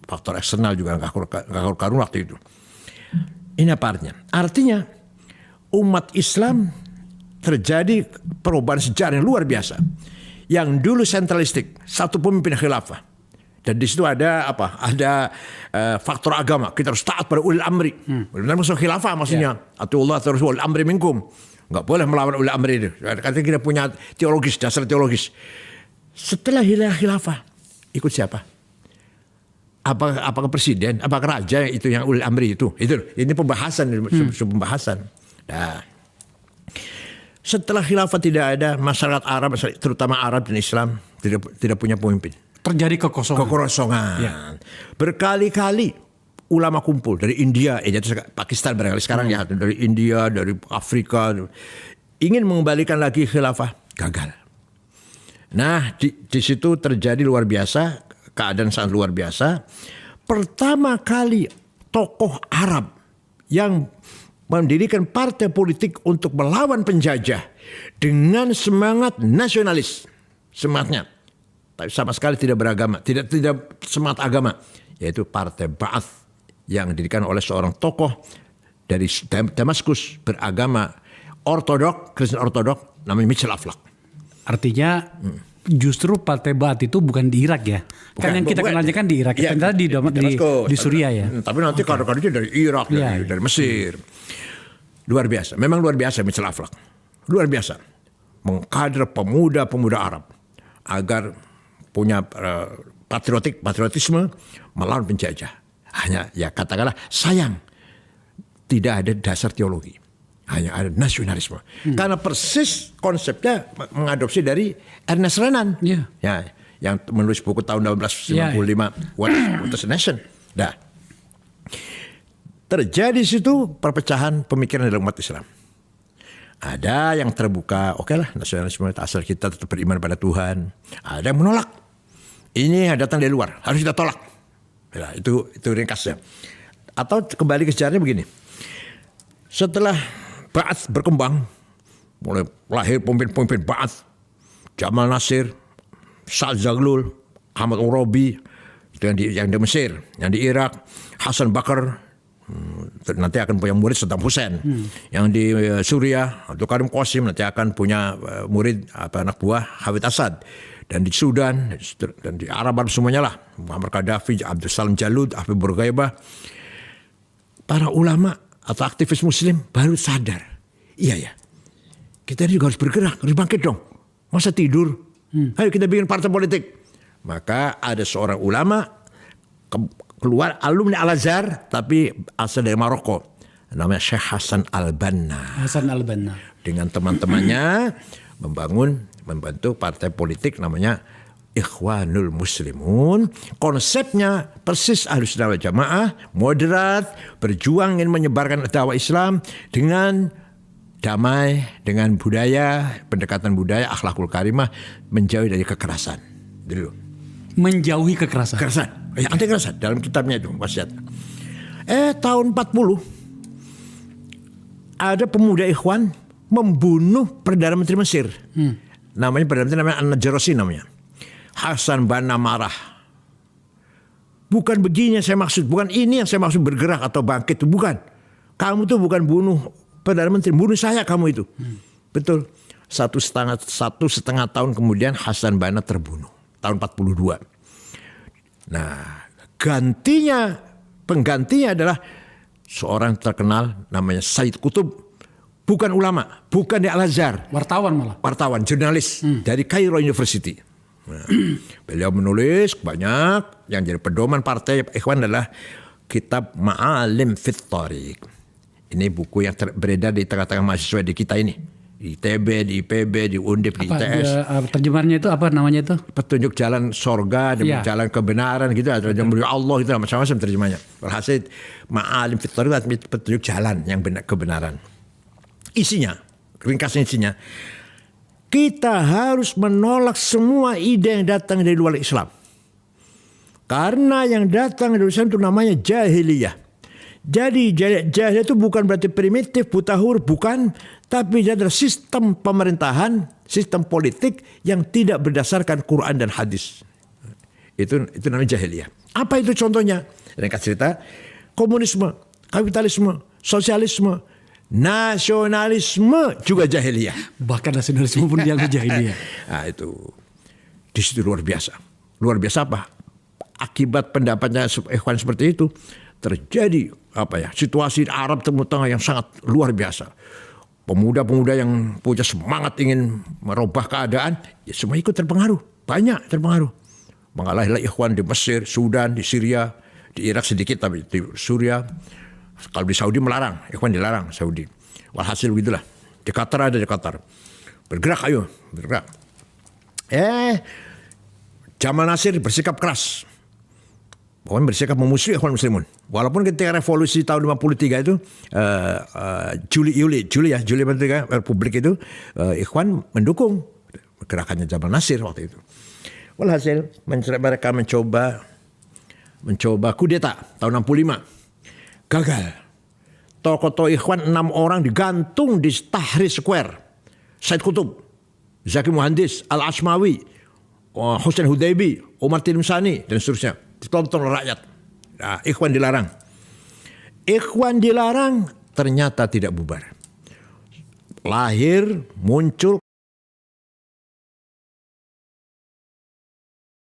faktor eksternal juga nggak karu-karuan waktu itu. Ini apa artinya? Artinya umat Islam terjadi perubahan sejarah yang luar biasa. Yang dulu sentralistik, satu pemimpin khilafah. Dan di situ ada apa? Ada faktor agama. Kita harus taat pada ulil amri. Benar maksud khilafah maksudnya. Atiullah terus ulil amri minkum. Enggak boleh melawan ulil amri itu. Karena kita punya teologis, dasar teologis. Setelah hilang khilafah, ikut siapa? Apakah presiden? Apakah raja itu yang ulil amri itu? Ini pembahasan, pembahasan. Nah, setelah khilafah tidak ada, masyarakat Arab, terutama Arab dan Islam tidak punya pemimpin. Terjadi kekosongan. Ya. Berkali-kali ulama kumpul dari India, Pakistan barangkali sekarang ya, dari India, dari Afrika, ingin mengembalikan lagi khilafah, gagal. Nah, di situ terjadi luar biasa, keadaan sangat luar biasa. Pertama kali tokoh Arab yang mendirikan partai politik untuk melawan penjajah dengan semangat nasionalis, semangatnya. Tapi sama sekali tidak beragama, tidak semangat agama, yaitu Partai Ba'ath yang didirikan oleh seorang tokoh dari Damaskus beragama ortodok, Kristen ortodok, namanya Mitchell Aflaq. Artinya justru Partai Ba'ath itu bukan di Irak ya? Kan yang kita kenalnya kan di Irak, ya, di Suriah ya. Tapi nanti kadang-kadang dari Irak, dari Mesir. Luar biasa, memang luar biasa Mitchell Aflaq. Luar biasa, mengkader pemuda-pemuda Arab agar punya patriotisme melawan penjajah. Hanya ya katakanlah sayang tidak ada dasar teologi, hanya ada nasionalisme. Karena persis konsepnya mengadopsi dari Ernest Renan, ya, yang menulis buku tahun 1895 What is a Nation. Nah, terjadi situ perpecahan pemikiran dalam umat Islam. Ada yang terbuka, oke lah nasionalisme asal kita tetap beriman pada Tuhan. Ada yang menolak. Ini yang datang dari luar, harus kita tolak. Ya, itu ringkasnya. Atau kembali ke sejarahnya begini. Setelah Ba'ath berkembang, mulai lahir pemimpin-pemimpin Ba'ath, Jamal Nasir, Sa'ad Zaglul, Ahmad Urabi, itu yang di Mesir, yang di Irak, Hasan Bakar, nanti akan punya murid Saddam Hussein. Yang di Suriah, Abdul Karim Qasim nanti akan punya murid anak buah Hafid Asad. Dan di Sudan dan di Arab semuanya lah, Muammar Gaddafi, Abdul Salam Jalud, Habib Bourguiba, para ulama atau aktivis Muslim baru sadar, iya ya, kita juga harus bergerak, harus bangkit dong. Masa tidur? Ayo kita bikin partai politik. Maka ada seorang ulama keluar, alumni Al-Azhar tapi asal dari Maroko, namanya Syekh Hasan Al-Banna. Dengan teman-temannya membantu partai politik namanya Ikhwanul Muslimun. Konsepnya persis Ahlussunnah wal Jamaah, moderat, berjuang ingin menyebarkan dakwah Islam dengan damai, dengan budaya, pendekatan budaya, akhlakul karimah, menjauhi dari kekerasan. Dulu. Menjauhi kekerasan. Anti kekerasan dalam kitabnya itu wasiat. Tahun 40 ada pemuda Ikhwan membunuh Perdana Menteri Mesir. Namanya Perdana Menteri namanya An-Najrasi namanya. Hasan Banna marah. Bukan begini yang saya maksud, bukan ini yang saya maksud bergerak atau bangkit, bukan. Kamu tuh bukan bunuh Perdana Menteri, bunuh saya kamu itu. Betul. Satu setengah tahun kemudian Hasan Banna terbunuh. Tahun 42. Nah, penggantinya adalah seorang terkenal namanya Said Qutb. Bukan ulama, bukan di Al-Azhar. Wartawan, jurnalis dari Cairo University. Nah, beliau menulis banyak, yang jadi pedoman partai Ikhwan adalah kitab Ma'alim fit Thariq. Ini buku yang beredar di tengah-tengah mahasiswa di kita ini. Di ITB, di IPB, di Undip, di ITS. Terjemahannya itu apa namanya itu? Petunjuk jalan sorga, jalan kebenaran gitu. Terjemahan Allah itu macam-macam terjemahnya. Berhasil Ma'alim fit Thariq, petunjuk jalan yang kebenaran. Isinya, ringkasnya isinya, kita harus menolak semua ide yang datang dari luar Islam. Karena yang datang dari Islam itu namanya jahiliyah. Jadi jahiliyah itu bukan berarti primitif, buta huruf, bukan. Tapi dia adalah sistem pemerintahan, sistem politik yang tidak berdasarkan Quran dan hadis. Itu namanya jahiliyah. Apa itu contohnya? Ringkat cerita, komunisme, kapitalisme, sosialisme, nasionalisme juga jahiliyah. Bahkan nasionalisme pun dianggap jahiliyah. Nah itu di situ luar biasa. Luar biasa apa? Akibat pendapatnya Ikhwan seperti itu terjadi situasi Arab Timur Tengah yang sangat luar biasa. Pemuda-pemuda yang punya semangat ingin merubah keadaan, ya semua ikut terpengaruh, banyak terpengaruh. Mengalahlah Ikhwan di Mesir, Sudan, di Syria, di Irak sedikit tapi di Suriah. Kalau di Saudi melarang, Ikhwan dilarang Saudi. Walhasil begitulah. Di Qatar ada di Qatar. Bergerak ayo, bergerak. Jamal Nasir bersikap keras. Pokoknya bersikap memusuhi Ikhwan Muslimun. Walaupun ketika revolusi tahun 53 itu Juli Republik itu Ikhwan mendukung gerakannya Jamal Nasir waktu itu. Walhasil mereka mencoba kudeta tahun 65. Gagal. Tokoh-tokoh Ikhwan 6 orang digantung di Tahrir Square. Said Qutb, Zaki Muhandis, Al-Asmawi, Hussein Hudaybi, Umar Tilmisani dan seterusnya. Ditonton rakyat. Nah, Ikhwan dilarang. Ikhwan dilarang ternyata tidak bubar. Muncul